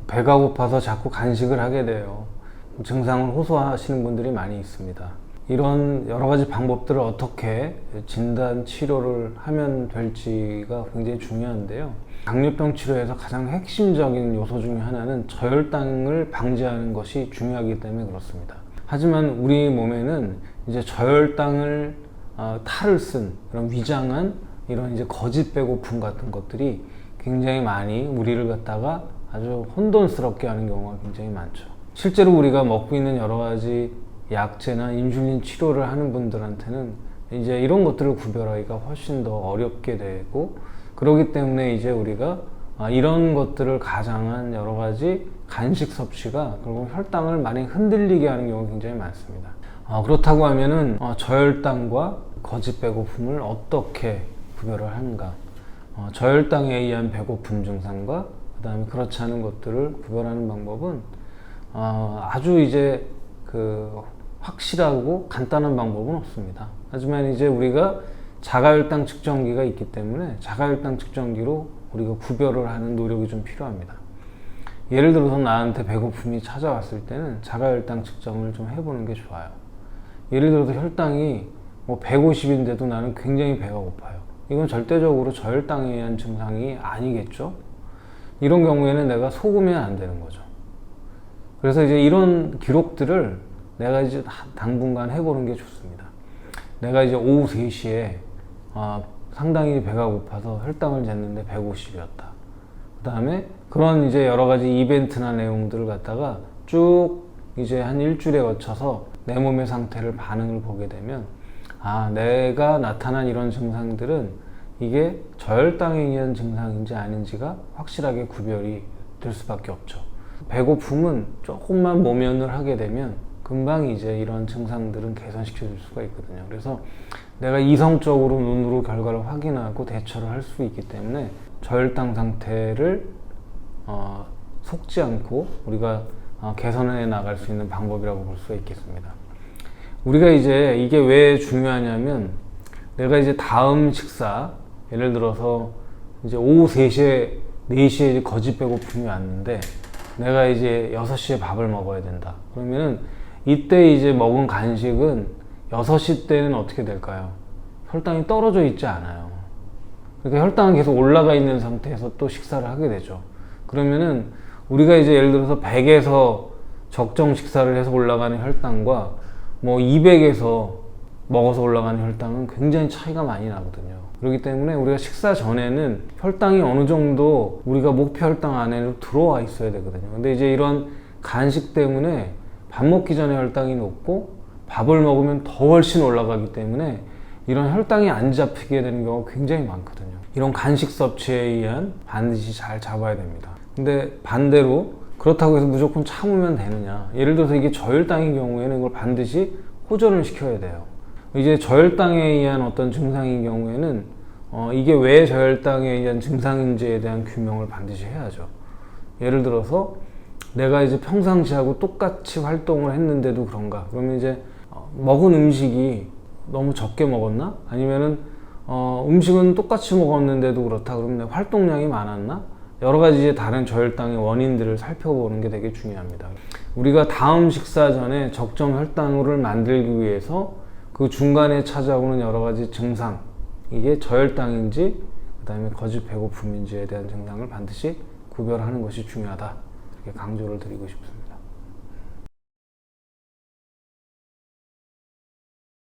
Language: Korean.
배가 고파서 자꾸 간식을 하게 돼요. 증상을 호소하시는 분들이 많이 있습니다. 이런 여러 가지 방법들을 어떻게 진단 치료를 하면 될지가 굉장히 중요한데요. 당뇨병 치료에서 가장 핵심적인 요소 중에 하나는 저혈당을 방지하는 것이 중요하기 때문에 그렇습니다. 하지만 우리 몸에는 이제 저혈당을 탈을 쓴 그런 위장한 이런 이제 거짓 배고픔 같은 것들이 굉장히 많이 우리를 갖다가 아주 혼돈스럽게 하는 경우가 굉장히 많죠. 실제로 우리가 먹고 있는 여러 가지 약제나 인슐린 치료를 하는 분들한테는 이제 이런 것들을 구별하기가 훨씬 더 어렵게 되고, 그렇기 때문에 이제 우리가 이런 것들을 가장한 여러 가지 간식 섭취가 결국 혈당을 많이 흔들리게 하는 경우가 굉장히 많습니다. 그렇다고 하면은 저혈당과 거짓 배고픔을 어떻게 구별을 하는가? 저혈당에 의한 배고픔 증상과 그 다음에 그렇지 않은 것들을 구별하는 방법은 아주 이제 확실하고 간단한 방법은 없습니다. 하지만 이제 우리가 자가혈당 측정기가 있기 때문에 자가혈당 측정기로 우리가 구별을 하는 노력이 좀 필요합니다. 예를 들어서 나한테 배고픔이 찾아왔을 때는 자가혈당 측정을 좀 해보는 게 좋아요. 예를 들어서 혈당이 150인데도 나는 굉장히 배가 고파요. 이건 절대적으로 저혈당에 의한 증상이 아니겠죠? 이런 경우에는 내가 속으면 안 되는 거죠. 그래서 이제 이런 기록들을 내가 이제 당분간 해보는 게 좋습니다. 내가 이제 오후 3시에 상당히 배가 고파서 혈당을 쟀는데 150이었다. 그 다음에 그런 이제 여러 가지 이벤트나 내용들을 갖다가 쭉 이제 한 일주일에 거쳐서 내 몸의 상태를 반응을 보게 되면 내가 나타난 이런 증상들은 이게 저혈당에 의한 증상인지 아닌지가 확실하게 구별이 될 수밖에 없죠. 배고픔은 조금만 모면을 하게 되면 금방 이제 이런 증상들은 개선시켜 줄 수가 있거든요. 그래서 내가 이성적으로 눈으로 결과를 확인하고 대처를 할 수 있기 때문에 저혈당 상태를 속지 않고 우리가 개선해 나갈 수 있는 방법이라고 볼 수가 있겠습니다. 우리가 이제 이게 왜 중요하냐면, 내가 이제 다음 식사, 예를 들어서 이제 오후 3시에 4시에 이제 거짓 배고픔이 왔는데 내가 이제 6시에 밥을 먹어야 된다. 그러면은 이때 이제 먹은 간식은 6시 때는 어떻게 될까요? 혈당이 떨어져 있지 않아요. 그러니까 혈당은 계속 올라가 있는 상태에서 또 식사를 하게 되죠. 그러면은 우리가 이제 예를 들어서 100에서 적정 식사를 해서 올라가는 혈당과 200에서 먹어서 올라가는 혈당은 굉장히 차이가 많이 나거든요. 그렇기 때문에 우리가 식사 전에는 혈당이 어느 정도 우리가 목표 혈당 안에 들어와 있어야 되거든요. 근데 이제 이런 간식 때문에 밥 먹기 전에 혈당이 높고 밥을 먹으면 더 훨씬 올라가기 때문에 이런 혈당이 안 잡히게 되는 경우가 굉장히 많거든요. 이런 간식 섭취에 의한 반드시 잘 잡아야 됩니다. 근데 반대로 그렇다고 해서 무조건 참으면 되느냐? 예를 들어서 이게 저혈당인 경우에는 이걸 반드시 호전을 시켜야 돼요. 이제 저혈당에 의한 어떤 증상인 경우에는 이게 왜 저혈당에 의한 증상인지에 대한 규명을 반드시 해야죠. 예를 들어서 내가 이제 평상시하고 똑같이 활동을 했는데도 그런가? 그러면 이제 먹은 음식이 너무 적게 먹었나? 아니면은 음식은 똑같이 먹었는데도 그렇다. 그러면 내 활동량이 많았나? 여러 가지 이제 다른 저혈당의 원인들을 살펴보는 게 되게 중요합니다. 우리가 다음 식사 전에 적정 혈당을 만들기 위해서 그 중간에 찾아오는 여러 가지 증상, 이게 저혈당인지 그 다음에 거짓 배고픔인지에 대한 증상을 반드시 구별하는 것이 중요하다, 이렇게 강조를 드리고 싶습니다.